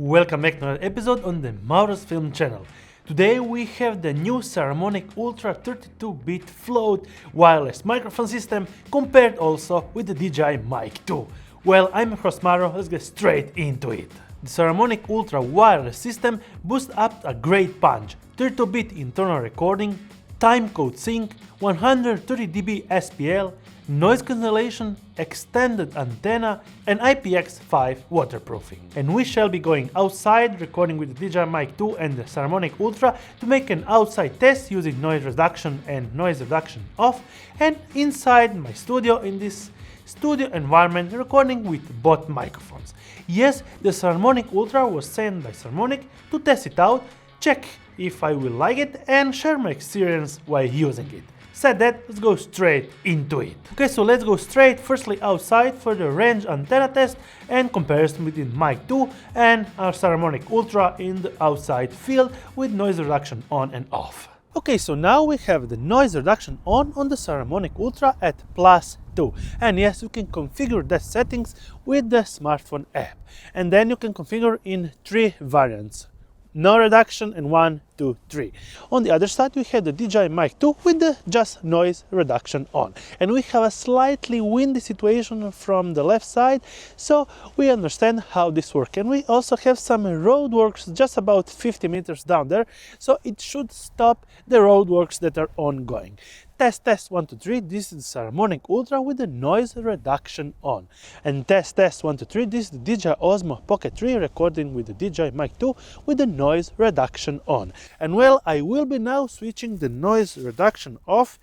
Welcome back to another episode on the MAURO'S film channel. Today we have the new Saramonic Ultra 32-bit float wireless microphone system compared also with the DJI Mic 2. Well, I'm across Mauro, let's get straight into it. The Saramonic Ultra wireless system boosts up a great punch, 32-bit internal recording, timecode sync, 130 dB SPL, noise cancellation, extended antenna, and IPX5 waterproofing. And we shall be going outside, recording with the DJI Mic 2 and the Saramonic Ultra to make an outside test using noise reduction and noise reduction off, and inside my studio in this studio environment recording with both microphones. Yes, the Saramonic Ultra was sent by Saramonic to test it out, check if I will like it, and share my experience while using it. Said that, let's go straight into it. Okay, so let's go straight firstly outside for the range antenna test and comparison between Mic 2 and our Saramonic Ultra in the outside field with noise reduction on and off. Okay, so now we have the noise reduction on the Saramonic Ultra at +2. And yes, you can configure that settings with the smartphone app. And then you can configure in 3 variants. No reduction and 1, 2, 3. On the other side we have the DJI Mic 2 with the just noise reduction on. And we have a slightly windy situation from the left side, so we understand how this works. And we also have some roadworks just about 50 meters down there, so it should stop the roadworks that are ongoing. Test 1 2 3, this is the Saramonic Ultra with the noise reduction on. And test 1 2 3, this is the DJI Osmo Pocket 3 recording with the DJI Mic 2 with the noise reduction on. And well, I will be now switching the noise reduction off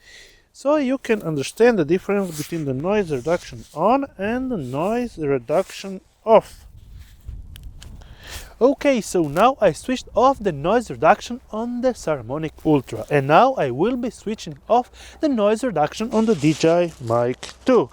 so you can understand the difference between the noise reduction on and the noise reduction off. Okay, so now I switched off the noise reduction on the Saramonic Ultra, and now I will be switching off the noise reduction on the DJI Mic 2.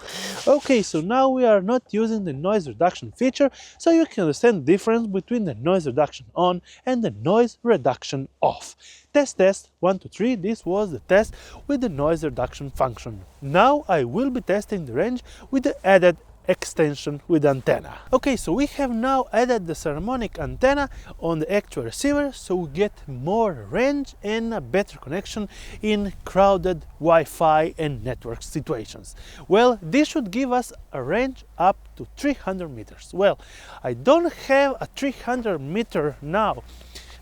Okay, so now we are not using the noise reduction feature, so you can understand the difference between the noise reduction on and the noise reduction off. Test 1 2 3, this was the test with the noise reduction function. Now I will be testing the range with the added extension with antenna. Okay, so we have now added the Saramonic antenna on the actual receiver, so we get more range and a better connection in crowded Wi-Fi and network situations. Well, this should give us a range up to 300 meters. Well, I don't have a 300 meter now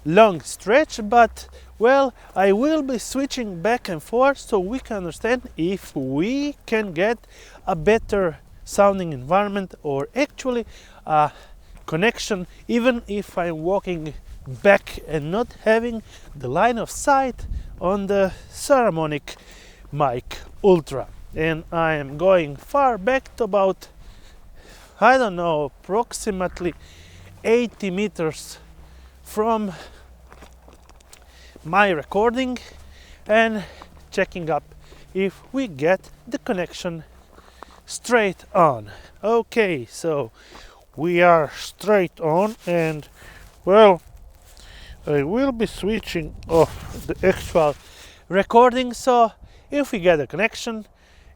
long stretch, but well, I will be switching back and forth so we can understand if we can get a better sounding environment or actually a connection even if I'm walking back and not having the line of sight on the Saramonic Mic Ultra. And I am going far back to about, I don't know, approximately 80 meters from my recording and checking up if we get the connection straight on. Okay, so we are straight on, and well, I will be switching off the actual recording, so if we get a connection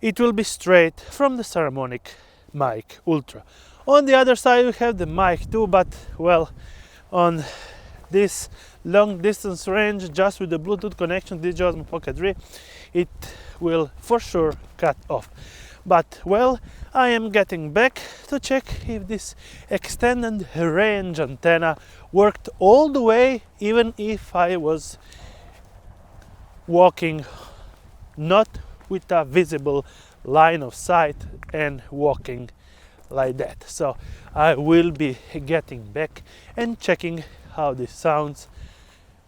it will be straight from the Saramonic Mic Ultra. On the other side we have the Mic 2, but well, on this long distance range just with the Bluetooth connection, the DJI Osmo Pocket 3, it will for sure cut off. But well, I am getting back to check if this extended range antenna worked all the way, even if I was walking not with a visible line of sight and walking like that. So I will be getting back and checking how this sounds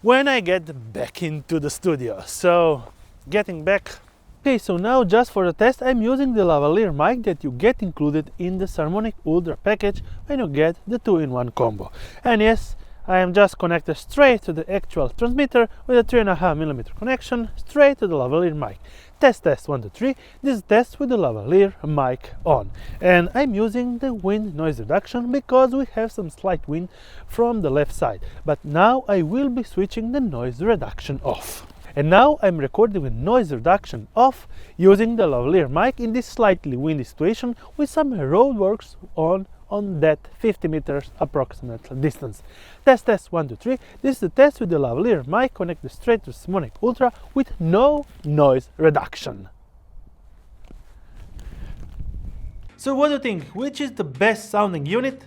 when I get back into the studio. So getting back. Okay, so now just for the test I'm using the lavalier mic that you get included in the Saramonic Ultra package when you get the 2-in-1 combo. And yes, I am just connected straight to the actual transmitter with a 3.5mm connection straight to the lavalier mic. Test 1 2 3, this test with the lavalier mic on. And I'm using the wind noise reduction because we have some slight wind from the left side. But now I will be switching the noise reduction off. And now I'm recording with noise reduction off using the lavalier mic in this slightly windy situation with some roadworks on on that 50 meters approximate distance. Test 1, 2, 3. This is the test with the lavalier mic connected straight to Saramonic Ultra with no noise reduction. So what do you think? Which is the best sounding unit?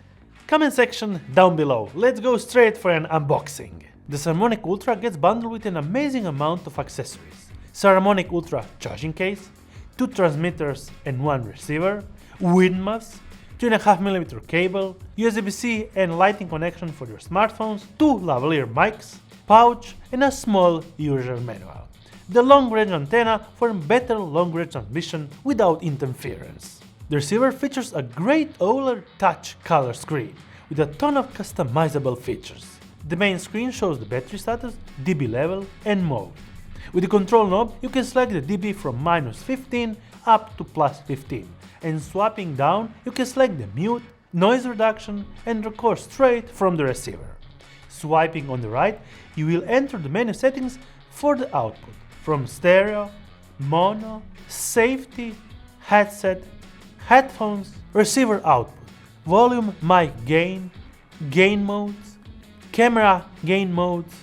Comment section down below. Let's go straight for an unboxing. The Saramonic Ultra gets bundled with an amazing amount of accessories. Saramonic Ultra charging case, 2 transmitters and 1 receiver, wind muffs, 3.5mm cable, USB-C and lightning connection for your smartphones, 2 lavalier mics, pouch and a small user manual. The long-range antenna for better long-range transmission without interference. The receiver features a great OLED touch color screen with a ton of customizable features. The main screen shows the battery status, dB level and mode. With the control knob, you can select the dB from -15 up to +15, and swapping down, you can select the mute, noise reduction and record straight from the receiver. Swiping on the right, you will enter the menu settings for the output, from stereo, mono, safety, headset, headphones, receiver output, volume mic gain, gain modes, camera gain modes,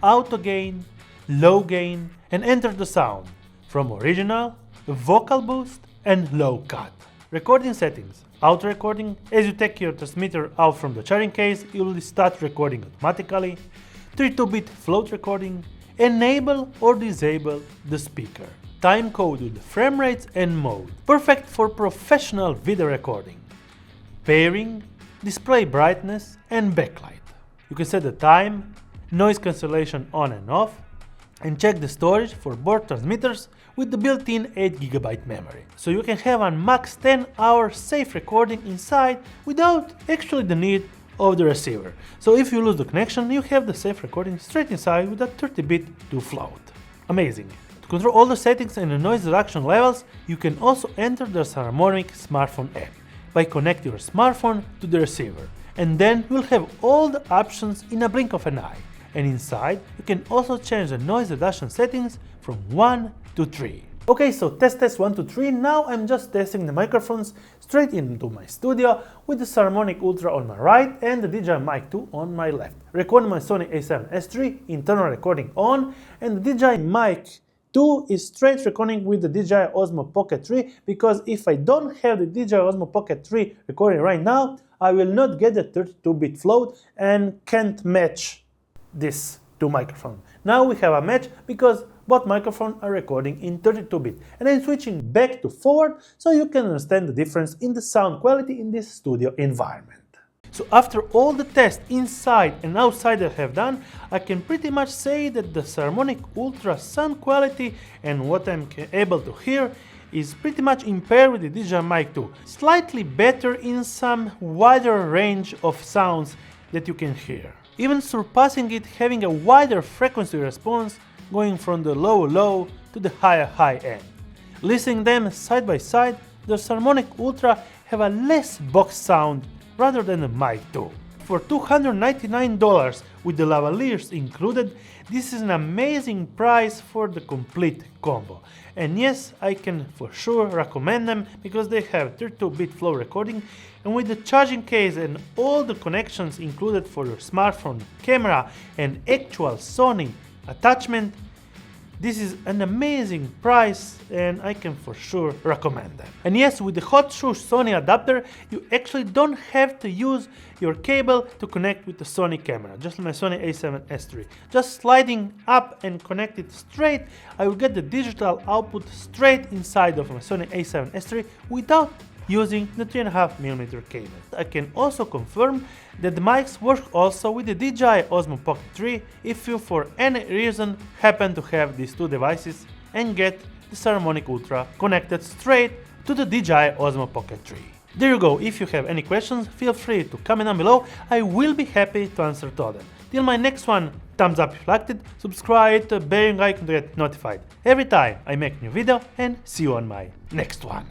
auto gain, low gain, and enter the sound from original, vocal boost, and low cut. Recording settings. Auto recording. As you take your transmitter out from the charging case, it will start recording automatically. 32-bit float recording. Enable or disable the speaker. Time code with frame rates and mode. Perfect for professional video recording. Pairing, display brightness, and backlight. You can set the time, noise cancellation on and off, and check the storage for both transmitters with the built-in 8GB memory. So you can have a max 10-hour safe recording inside without actually the need of the receiver. So if you lose the connection, you have the safe recording straight inside with a 30-bit to float. Amazing. To control all the settings and the noise reduction levels, you can also enter the Saramonic smartphone app by connecting your smartphone to the receiver, and then you'll have all the options in a blink of an eye. And inside, you can also change the noise reduction settings from 1 to 3. Okay, so test 1, 2, 3. Now I'm just testing the microphones straight into my studio with the Saramonic Ultra on my right and the DJI Mic 2 on my left. Recording my Sony a7S III, internal recording on, and the DJI Mic 2 is straight recording with the DJI Osmo Pocket 3, because if I don't have the DJI Osmo Pocket 3 recording right now, I will not get the 32-bit float and can't match this two microphones. Now we have a match because both microphones are recording in 32-bit, and I'm switching back to forward so you can understand the difference in the sound quality in this studio environment. So after all the tests inside and outside I have done, I can pretty much say that the Saramonic Ultra sound quality and what I'm able to hear is pretty much in pair with the DJI Mic 2. Slightly better in some wider range of sounds that you can hear. Even surpassing it, having a wider frequency response going from the low to the high end. Listening them side by side, the Saramonic Ultra have a less box sound rather than the Mic 2. For $299 with the lavaliers included, this is an amazing price for the complete combo. And yes, I can for sure recommend them because they have 32-bit flow recording, and with the charging case and all the connections included for your smartphone, camera and actual Sony attachment, this is an amazing price and I can for sure recommend them. And yes, with the hot shoe Sony adapter, you actually don't have to use your cable to connect with the Sony camera, just like my Sony a7S III. Just sliding up and connect it straight, I will get the digital output straight inside of my Sony a7S III without using the 3.5mm cable. I can also confirm that the mics work also with the DJI Osmo Pocket 3 if you for any reason happen to have these two devices and get the Saramonic Ultra connected straight to the DJI Osmo Pocket 3. There you go. If you have any questions, feel free to comment down below. I will be happy to answer to them. Till my next one, thumbs up if you liked it, subscribe, bell icon to get notified every time I make a new video, and see you on my next one.